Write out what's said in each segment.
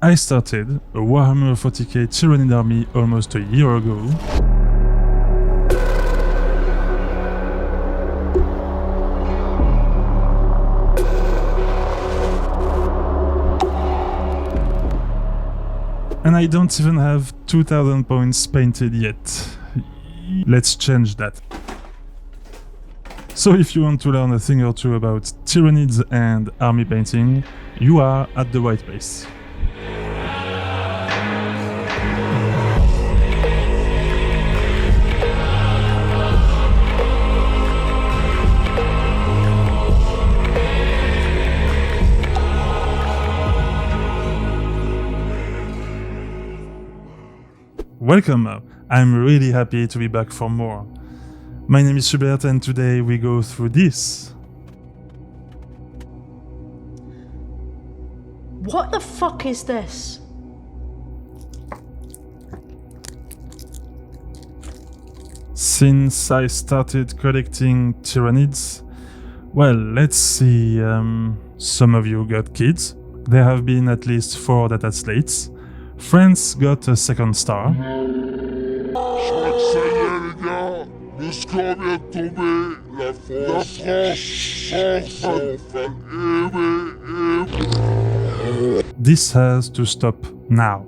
I started a Warhammer 40k Tyranid army almost a year ago. And I don't even have 2000 points painted yet. Let's change that. So if you want to learn a thing or two about Tyranids and army painting, you are at the right place. Welcome! I'm really happy to be back for more. My name is Hubert and today we go through this. What the fuck is this? Since I started collecting Tyranids, well, let's see, some of you got kids. There have been at least 4 data slates. France got a 2nd star. This has to stop now.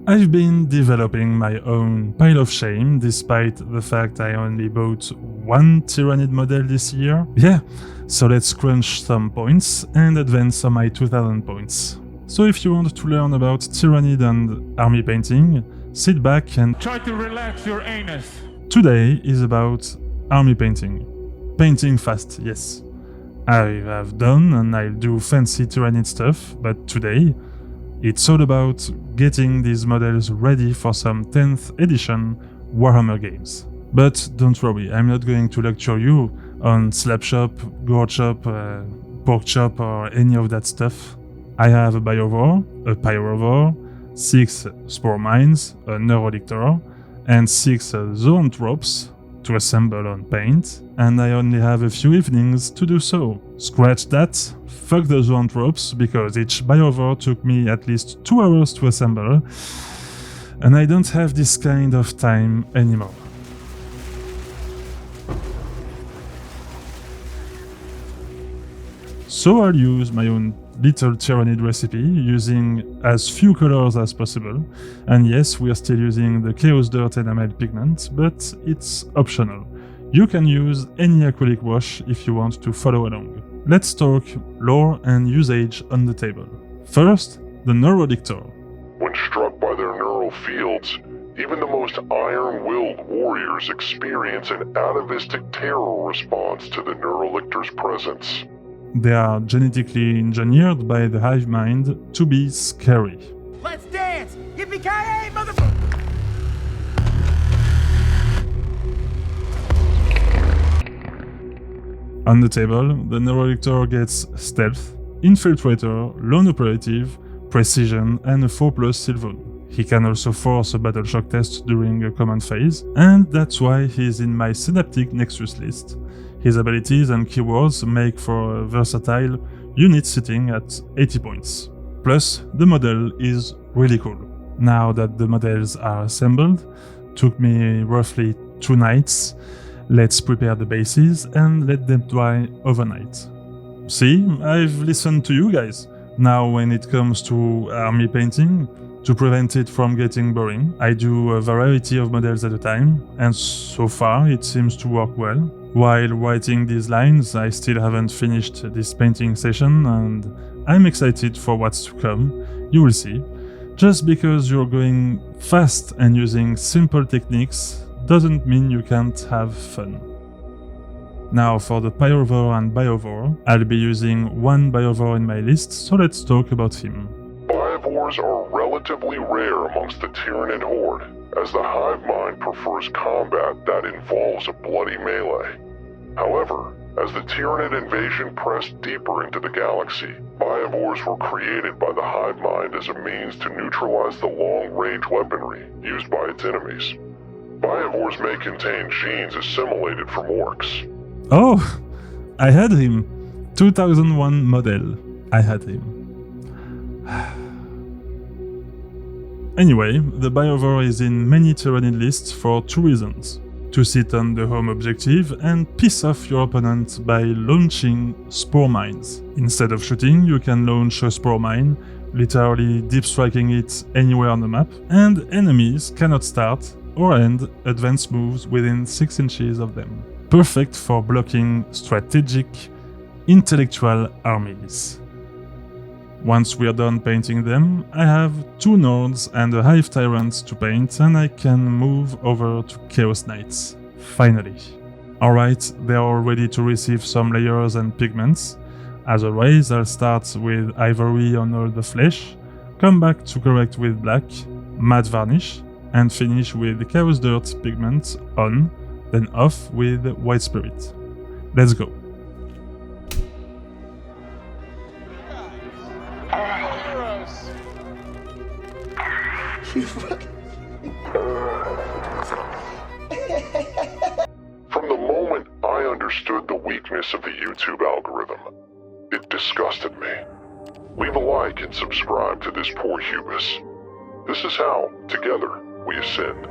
I've been developing my own pile of shame despite the fact I only bought 1 Tyranid model this year. Yeah, so let's crunch some points and advance on my 2000 points. So if you want to learn about Tyranid and army painting, sit back and try to relax your anus. Today is about army painting. Painting fast, yes. I have done and I'll do fancy Tyranid stuff, but today it's all about getting these models ready for some 10th edition Warhammer games. But don't worry, I'm not going to lecture you on slap chop, gourd chop, pork chop or any of that stuff. I have a Biovore, a Pyrovore, 6 spore mines, a Neurolictor, and 6 zoanthropes to assemble on paint, and I only have a few evenings to do so. Scratch that, fuck the zoanthropes, because each Biovore took me at least 2 hours to assemble, and I don't have this kind of time anymore. So I'll use my own little Tyranid recipe, using as few colors as possible. And yes, we are still using the Chaos Dirt enamel pigment, but it's optional. You can use any acrylic wash if you want to follow along. Let's talk lore and usage on the table. First, the Neurolictor. When struck by their neural fields, even the most iron-willed warriors experience an atavistic terror response to the Neurolictor's presence. They are genetically engineered by the hive mind to be scary. Let's dance! Yippee-ki-yay, motherfucker! On the table, the Neurolictor gets Stealth, Infiltrator, Lone Operative, Precision, and a 4+ Sylvan. He can also force a battle shock test during a command phase, and that's why he's in my Synaptic Nexus list. His abilities and keywords make for a versatile unit sitting at 80 points. Plus, the model is really cool. Now that the models are assembled, took me roughly 2 nights, let's prepare the bases and let them dry overnight. See, I've listened to you guys. Now when it comes to army painting, to prevent it from getting boring, I do a variety of models at a time, and so far it seems to work well. While writing these lines, I still haven't finished this painting session, and I'm excited for what's to come. You will see. Just because you're going fast and using simple techniques doesn't mean you can't have fun. Now for the Pyrovore and Biovore, I'll be using 1 Biovore in my list, so let's talk about him. Biovores are relatively rare amongst the Tyranid horde, as the hive mind prefers combat that involves a bloody melee. However, as the Tyranid invasion pressed deeper into the galaxy, Biovores were created by the hive mind as a means to neutralize the long-range weaponry used by its enemies. Biovores may contain genes assimilated from orcs. Oh, I had him. 2001 model. I had him. Anyway, the Biovore is in many Tyranid lists for two reasons. To sit on the home objective and piss off your opponent by launching spore mines. Instead of shooting, you can launch a spore mine, literally deep striking it anywhere on the map, and enemies cannot start or end advanced moves within 6 inches of them. Perfect for blocking strategic, intellectual armies. Once we are done painting them, I have 2 Nords and a Hive Tyrant to paint, and I can move over to Chaos Knights. Finally. Alright, they are all ready to receive some layers and pigments. As always, I'll start with Ivory on all the flesh, come back to correct with black, matte varnish, and finish with Chaos Dirt pigment on, then off with White Spirit. Let's go. From the moment I understood the weakness of the YouTube algorithm, it disgusted me. Leave a like and subscribe to this poor hubris. This is how, together, we ascend.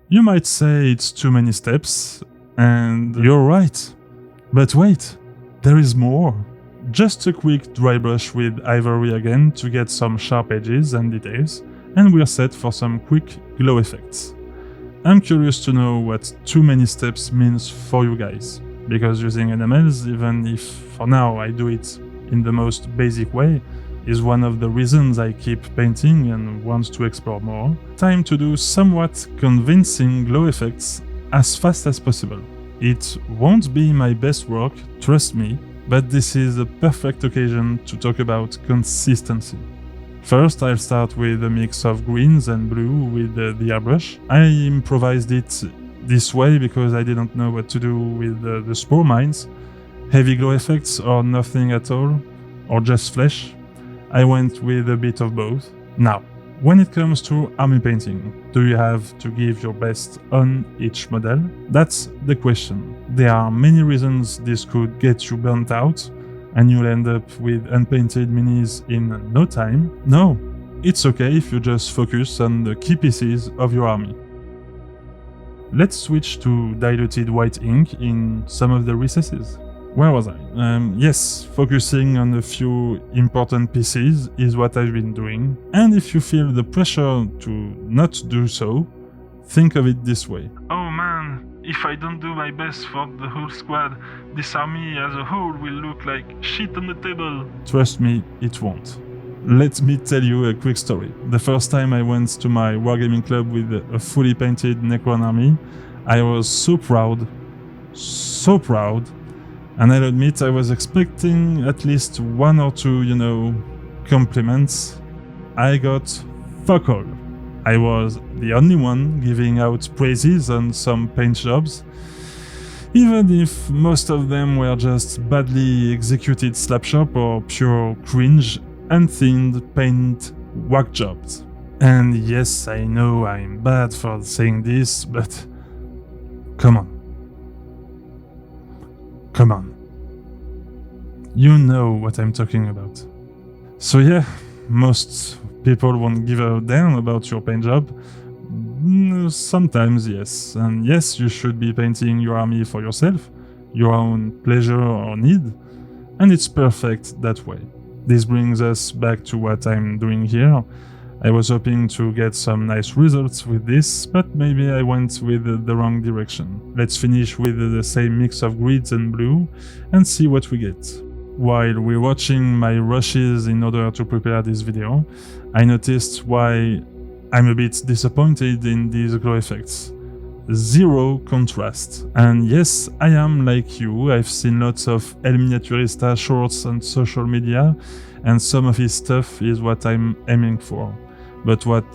You might say it's too many steps, and you're right. But wait, there is more. Just a quick dry brush with Ivory again to get some sharp edges and details, and we're set for some quick glow effects. I'm curious to know what too many steps means for you guys, because using NMLs, even if for now I do it in the most basic way, is one of the reasons I keep painting and want to explore more. Time to do somewhat convincing glow effects as fast as possible. It won't be my best work, trust me, but this is a perfect occasion to talk about consistency. First, I'll start with a mix of greens and blue with the airbrush. I improvised it this way because I didn't know what to do with the spore mines. Heavy glow effects or nothing at all, or just flesh. I went with a bit of both. Now, when it comes to army painting, do you have to give your best on each model? That's the question. There are many reasons this could get you burnt out, and you'll end up with unpainted minis in no time. No, it's okay if you just focus on the key pieces of your army. Let's switch to diluted white ink in some of the recesses. Where was I? Yes, focusing on a few important pieces is what I've been doing. And if you feel the pressure to not do so, think of it this way. Oh man, if I don't do my best for the whole squad, this army as a whole will look like shit on the table. Trust me, it won't. Let me tell you a quick story. The first time I went to my wargaming club with a fully painted Necron army, I was so proud, and I'll admit I was expecting at least one or two, compliments. I got fuck all. I was the only one giving out praises on some paint jobs, even if most of them were just badly executed slapshot or pure cringe, unthinned paint whack jobs. And yes, I know I'm bad for saying this, but come on. Come on. You know what I'm talking about. So yeah, most people won't give a damn about your paint job. Sometimes yes, and yes, you should be painting your army for yourself, your own pleasure or need, and it's perfect that way. This brings us back to what I'm doing here. I was hoping to get some nice results with this, but maybe I went with the wrong direction. Let's finish with the same mix of greens and blue and see what we get. While we're watching my rushes in order to prepare this video, I noticed why I'm a bit disappointed in these glow effects. Zero contrast. And yes, I am like you, I've seen lots of El Miniaturista shorts on social media, and some of his stuff is what I'm aiming for. But what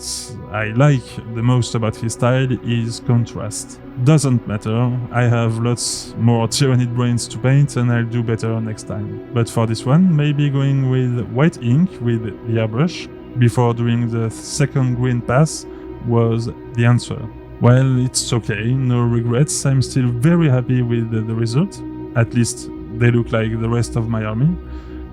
I like the most about his style is contrast. Doesn't matter, I have lots more Tyranid brains to paint and I'll do better next time. But for this one, maybe going with white ink with the airbrush before doing the second green pass was the answer. Well, it's okay, no regrets, I'm still very happy with the result. At least they look like the rest of my army.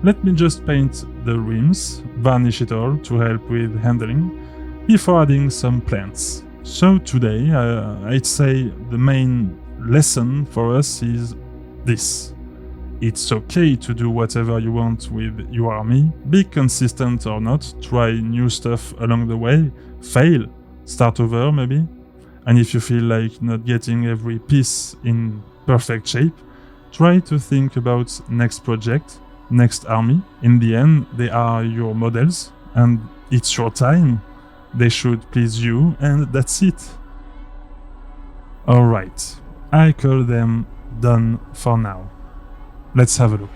Let me just paint the rims, varnish it all to help with handling, before adding some plants. So today, I'd say the main lesson for us is this. It's okay to do whatever you want with your army, be consistent or not, try new stuff along the way, fail, start over maybe, and if you feel like not getting every piece in perfect shape, try to think about next project, next army. In the end, they are your models, and it's your time. They should please you, and that's it. Alright, I call them done for now. Let's have a look.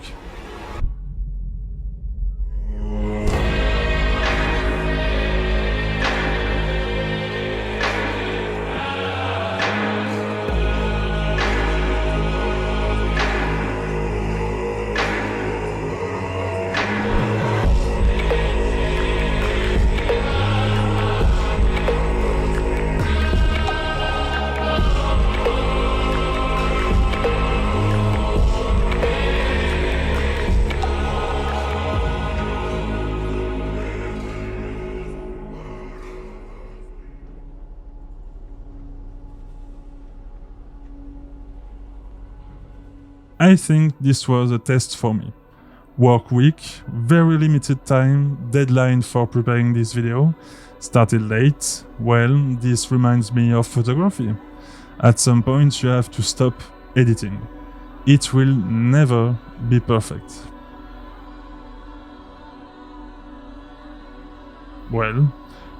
I think this was a test for me. Work week, very limited time, deadline for preparing this video, started late. Well, this reminds me of photography. At some point you have to stop editing. It will never be perfect. well,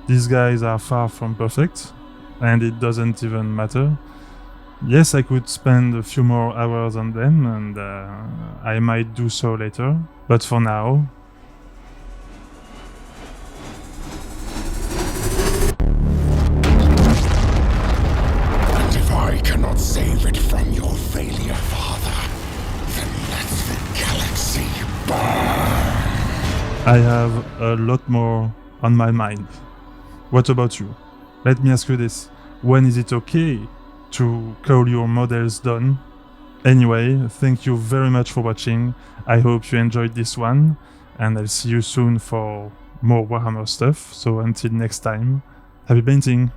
these guys are far from perfect, and it doesn't even matter. Yes, I could spend a few more hours on them, and I might do so later, but for now... And if I cannot save it from your failure, Father, then let the galaxy burn! I have a lot more on my mind. What about you? Let me ask you this. When is it okay to call your models done? Anyway, thank you very much for watching. I hope you enjoyed this one, and I'll see you soon for more Warhammer stuff. So until next time, happy painting!